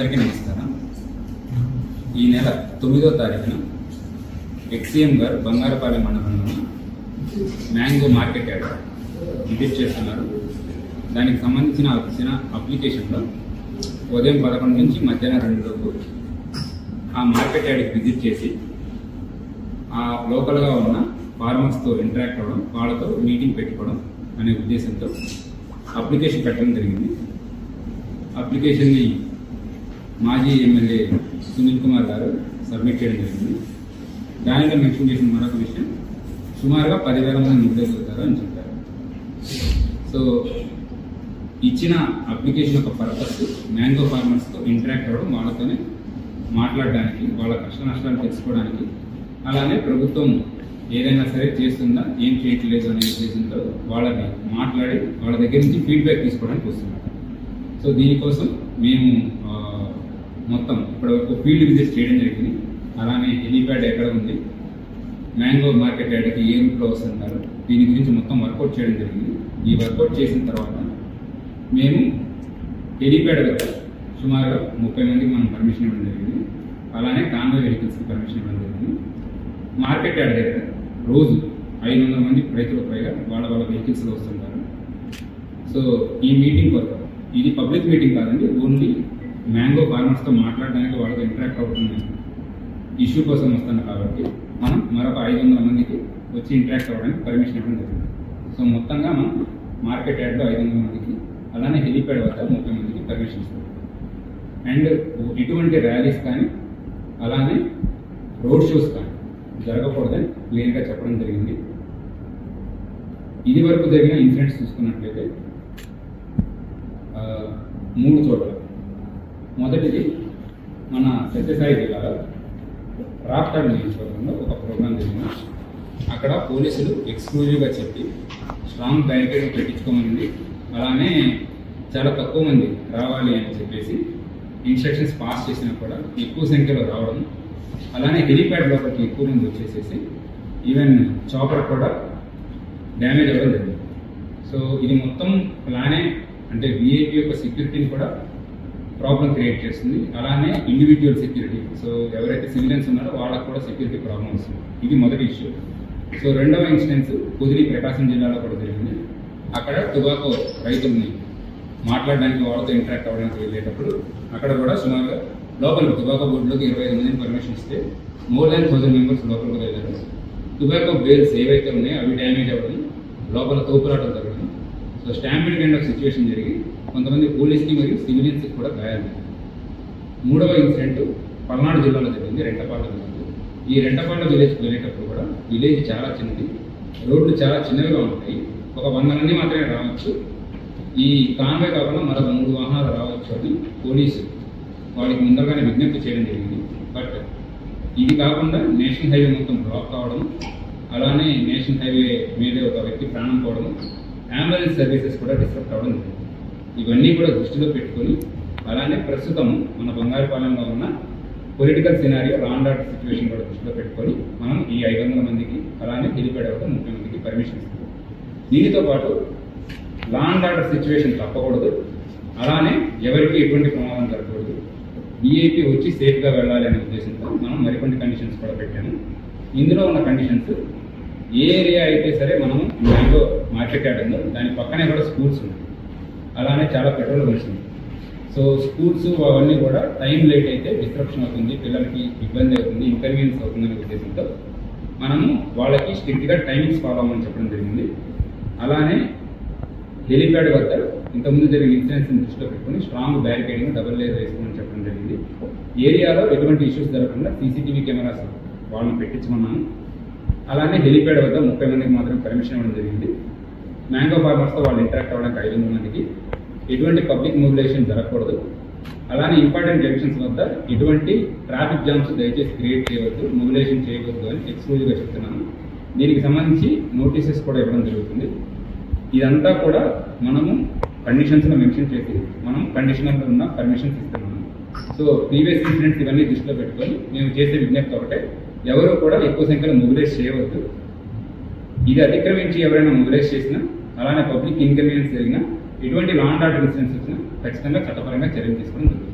అందరికీ నమస్కారం. ఈ నెల 9వ తారీఖున ఎక్స్ఎం గారు బంగారపాలెం మండలంలో మ్యాంగో మార్కెట్ యార్డ్ విజిట్ చేస్తున్నారు. దానికి సంబంధించిన అప్లికేషన్లో ఉదయం 11 నుంచి మధ్యాహ్నం 2 లోపు ఆ మార్కెట్ యార్డ్కి విజిట్ చేసి ఆ లోకల్గా ఉన్న ఫార్మర్స్తో ఇంటరాక్ట్ అవ్వడం, వాళ్ళతో మీటింగ్ పెట్టుకోవడం అనే ఉద్దేశంతో అప్లికేషన్ పెట్టడం జరిగింది. అప్లికేషన్ని మాజీ ఎమ్మెల్యే సునీల్ కుమార్ గారు సబ్మిట్ చేయడం జరిగింది. దానిలో మెన్షన్ చేసిన మరొక విషయం, సుమారుగా 10,000 మంది నిరుద్యోగులు అని చెప్పారు. సో ఇచ్చిన అప్లికేషన్ యొక్క పర్పస్ మ్యాంగో ఫార్మర్స్తో ఇంటరాక్ట్ అవ్వడం, వాళ్ళతోనే మాట్లాడడానికి, వాళ్ళ కష్ట నష్టాలు తెలుసుకోవడానికి, అలానే ప్రభుత్వం ఏదైనా సరే చేస్తుందా, ఏం చేయట్లేదు అనే ఉద్దేశంతో వాళ్ళని మాట్లాడి వాళ్ళ దగ్గర నుంచి ఫీడ్బ్యాక్ తీసుకోవడానికి వస్తున్నారు. సో దీనికోసం మేము మొత్తం ఇప్పటివరకు ఫీల్డ్ విజిట్ చేయడం జరిగింది. అలానే హెలీప్యాడ్ ఎక్కడ ఉంది, మ్యాంగో మార్కెట్ యార్డ్కి ఏ రూట్లో వస్తున్నారు, దీని గురించి మొత్తం వర్కౌట్ చేయడం జరిగింది. ఈ వర్కౌట్ చేసిన తర్వాత మేము హెలీప్యాడ్ వద్ద సుమారుగా 30 మందికి మనం పర్మిషన్ ఇవ్వడం జరిగింది. అలానే కాన్వాయ్ వెహికల్స్కి పర్మిషన్ ఇవ్వడం జరిగింది. మార్కెట్ యార్డ్ దగ్గర రోజు 500 మంది రైతుల పైగా వాళ్ళ వెహికల్స్లో వస్తుంటారు. సో ఈ మీటింగ్ కొరకు, ఇది పబ్లిక్ మీటింగ్ కాదండి, ఓన్లీ మ్యాంగో ఫార్మర్స్తో మాట్లాడడానికి, వాళ్ళతో ఇంటరాక్ట్ అవుతున్న ఇష్యూ కోసం వస్తున్నాం కాబట్టి మనం మరొక 500 మందికి వచ్చి ఇంటరాక్ట్ అవ్వడానికి పర్మిషన్ ఇవ్వడం జరిగింది. సో మొత్తంగా మనం మార్కెట్ యార్డ్లో 500 మందికి, అలానే హెలీప్యాడ్ వద్ద 30 మందికి పర్మిషన్ ఇస్తాం. అండ్ ఇటువంటి ర్యాలీస్ కానీ అలానే రోడ్ షోస్ కానీ జరగకూడదని క్లియర్గా చెప్పడం జరిగింది. ఇది వరకు జరిగిన ఇన్సిడెంట్స్ చూసుకున్నట్లయితే 3 చోట్ల. మొదటిది మన సత్యసాయి జిల్లాలో రాప్తాడ్ నియోజకవర్గంలో ఒక ప్రోగ్రాం జరిగింది. అక్కడ పోలీసులు ఎక్స్క్లూజివ్గా చెప్పి స్ట్రాంగ్ బ్యారికేడ్ పెట్టించుకోమని, అలానే చాలా తక్కువ మంది రావాలి అని చెప్పేసి ఇన్స్ట్రక్షన్స్ పాస్ చేసినా కూడా ఎక్కువ సంఖ్యలో రావడం, అలానే హెలీప్యాడ్ లోపలికి ఎక్కువ మంది వచ్చేసేసి ఈవెన్ చాపర్ కూడా డ్యామేజ్ అవ్వడం జరిగింది. సో ఇది మొత్తం ప్లానే, అంటే విఐపి యొక్క సెక్యూరిటీని కూడా ప్రాబ్లం క్రియేట్ చేస్తుంది. అలానే ఇండివిజువల్ సెక్యూరిటీ, సో ఎవరైతే సివిలియన్స్ ఉన్నారో వాళ్ళకు కూడా సెక్యూరిటీ ప్రాబ్లం వస్తుంది. ఇది మొదటి ఇష్యూ. సో రెండవ ఇన్సిడెన్స్ కుదిరి ప్రకాశం జిల్లాలో కూడా జరిగింది. అక్కడ టొబాకో రైతుల్ని మాట్లాడడానికి, వాళ్ళతో ఇంటరాక్ట్ అవ్వడానికి వెళ్ళేటప్పుడు అక్కడ కూడా సుమారుగా లోపలికి టొబాకో బోర్డులోకి 25 మందిని పర్మిషన్ ఇస్తే మోర్ దాన్ 1000 మెంబర్స్ లోపలికి వెళ్ళారు. టొబాకో బేల్స్ ఏవైతే ఉన్నాయో అవి డ్యామేజ్ అవ్వడం, లోపల తోపులాటలు జరగడం, so stamping kind of situation జరిగి కొంతమంది పోలీస్కి మరియు సివిలియన్స్కి కూడా గాయాలు. మూడవ ఇన్సిడెంట్ పల్నాడు జిల్లాలో జరిగింది, రెంటపాళ్ళ విలేజ్. ఈ రెంటపాళ్ళ విలేజ్కి వెళ్ళేటప్పుడు కూడా విలేజ్ చాలా చిన్నది, రోడ్లు చాలా చిన్నవిగా ఉంటాయి. ఒక 100 మంది మాత్రమే రావచ్చు. ఈ కాన్వాయ్ కాకుండా మరొక 3 వాహనాలు రావచ్చు అని పోలీసు వాళ్ళకి ముందుగానే విజ్ఞప్తి చేయడం జరిగింది. బట్ ఇది కాకుండా నేషనల్ హైవే మొత్తం బ్లాక్ కావడం, అలానే నేషనల్ హైవే మీదే ఒక వ్యక్తి ప్రాణం పోవడం, అంబులెన్స్ సర్వీసెస్ కూడా డిస్టర్బ్ అవ్వడం జరిగింది. ఇవన్నీ కూడా దృష్టిలో పెట్టుకొని, అలానే ప్రస్తుతం మన బంగారపాలెంలో ఉన్న political scenario, law and order situation కూడా దృష్టిలో పెట్టుకొని మనం ఈ 500 మందికి, అలానే హెలీప్యాడ్ వద్ద 30 మందికి పర్మిషన్ ఇస్తాం. దీనితో పాటు లా అండ్ ఆర్డర్ సిచ్యువేషన్ తప్పకూడదు, అలానే ఎవరికి ఎటువంటి ప్రమాదం జరగకూడదు, విఐపి వచ్చి సేఫ్గా వెళ్ళాలి అనే ఉద్దేశంతో మనం మరికొన్ని కండిషన్స్ కూడా పెట్టాము. ఇందులో ఉన్న కండిషన్స్, ఏ ఏరియా అయితే సరే మనం మ్యాంగో మార్కెట్ యార్డ్ ఉందో దాని పక్కనే కూడా స్కూల్స్ ఉన్నాయి, అలానే చాలా పెట్రోల్ బంక్స్ ఉన్నాయి. సో స్కూల్స్ అవన్నీ కూడా టైం లేట్ అయితే డిస్ట్రప్షన్ అవుతుంది, పిల్లలకి ఇబ్బంది అవుతుంది, ఇన్కన్వీనియన్స్ అవుతుందనే ఉద్దేశంతో మనము వాళ్ళకి స్ట్రిక్ట్గా టైమింగ్స్ ఫాలో అవ్వమని చెప్పడం జరిగింది. అలానే హెలీప్యాడ్ వద్ద ఇంతకుముందు జరిగిన ఇన్సిడెంట్స్ని దృష్టిలో పెట్టుకుని స్ట్రాంగ్ బ్యారికేడింగ్, డబుల్ లేయర్ వేసుకోమని చెప్పడం జరిగింది. ఏరియాలో ఎటువంటి ఇష్యూస్ జరగకుండా CCTV కెమెరాస్ వాళ్ళని పెట్టించమన్నాము. అలానే హెలీప్యాడ్ వద్ద 30 మందికి మాత్రం పర్మిషన్ ఇవ్వడం జరిగింది. మ్యాంగో ఫార్మర్స్తో వాళ్ళు ఇంటరాక్ట్ అవ్వడానికి 500 మందికి, ఎటువంటి పబ్లిక్ మొబిలైజేషన్ జరగకూడదు. అలానే ఇంపార్టెంట్ జంక్షన్స్ వద్ద ఎటువంటి ట్రాఫిక్ జామ్స్ దయచేసి క్రియేట్ చేయవద్దు, మొబిలైజేషన్ చేయవద్దు అని ఎక్స్క్లూజివ్గా చెప్తున్నాను. దీనికి సంబంధించి నోటీసెస్ కూడా ఇవ్వడం జరుగుతుంది. ఇదంతా కూడా మనము కండిషన్స్లో మెన్షన్ చేసి మనం కండిషనల్లో ఉన్న పర్మిషన్స్ ఇస్తున్నాము. సో ప్రీవియస్ ఇన్సిడెంట్స్ ఇవన్నీ దృష్టిలో పెట్టుకొని మేము చేసే విజ్ఞప్తి ఒకటే, ఎవరు కూడా ఎక్కువ సంఖ్యలో మొబిలైజ్ చేయవద్దు. ఇది అతిక్రమించి ఎవరైనా మొబిలైజ్ చేసినా, అలానే పబ్లిక్ ఇన్కన్వీనియన్స్ జరిగినా, ఎటువంటి లా అండ్ ఆర్డర్ ఇన్సిడెంట్స్ వచ్చినా ఖచ్చితంగా చట్టపరంగా చర్యలు తీసుకోవడం జరుగుతుంది.